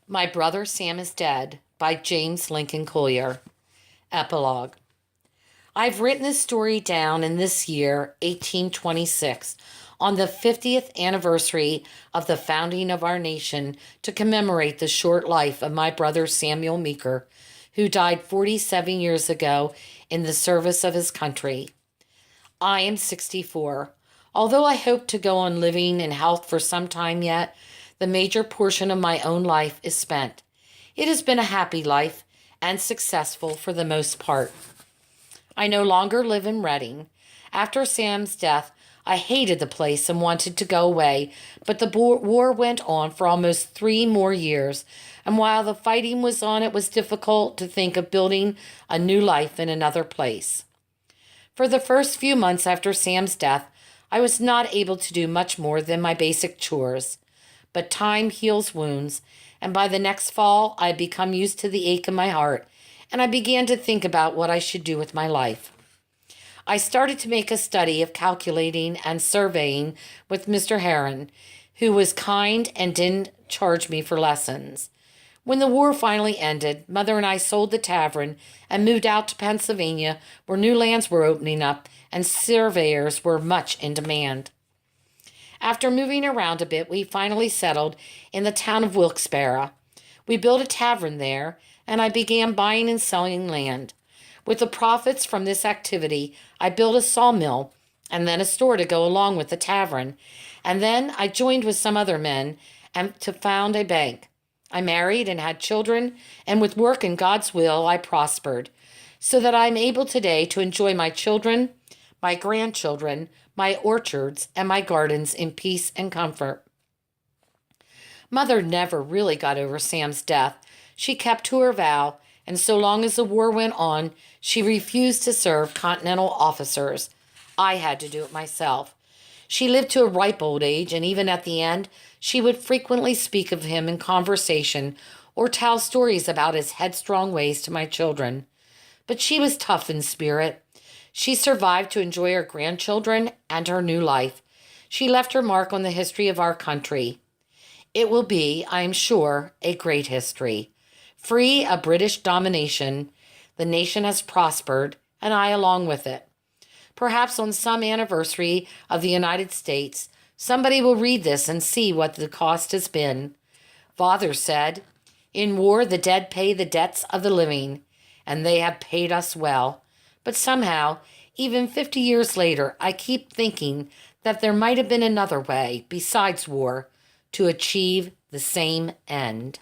My Brother Sam is Dead by James Lincoln Collier. Epilogue. I've written this story down in this year, 1826, on the 50th anniversary of the founding of our nation to commemorate the short life of my brother Samuel Meeker, who died 47 years ago in the service of his country. I am 64. Although I hope to go on living in health for some time yet, the major portion of my own life is spent. It has been a happy life and successful for the most part. I no longer live in Reading. After Sam's death, I hated the place and wanted to go away, but the war went on for almost 3 more years, and while the fighting was on, it was difficult to think of building a new life in another place. For the first few months after Sam's death, I was not able to do much more than my basic chores. But time heals wounds, and by the next fall, I had become used to the ache in my heart, and I began to think about what I should do with my life. I started to make a study of calculating and surveying with Mr. Heron, who was kind and didn't charge me for lessons. When the war finally ended, Mother and I sold the tavern and moved out to Pennsylvania, where new lands were opening up and surveyors were much in demand. After moving around a bit, we finally settled in the town of Wilkes-Barre. We built a tavern there, and I began buying and selling land. With the profits from this activity, I built a sawmill and then a store to go along with the tavern. And then I joined with some other men and to found a bank. I married and had children, and with work and God's will, I prospered, so that I'm able today to enjoy my children, my grandchildren, my orchards, and my gardens in peace and comfort. Mother never really got over Sam's death. She kept to her vow, and so long as the war went on, she refused to serve Continental officers. I had to do it myself. She lived to a ripe old age, and even at the end, she would frequently speak of him in conversation or tell stories about his headstrong ways to my children. But she was tough in spirit. She survived to enjoy her grandchildren and her new life. She left her mark on the history of our country. It will be, I am sure, a great history. Free of British domination, the nation has prospered, and I along with it. Perhaps on some anniversary of the United States, somebody will read this and see what the cost has been. Father said, "In war the dead pay the debts of the living, and they have paid us well." But somehow, even 50 years later, I keep thinking that there might have been another way, besides war, to achieve the same end.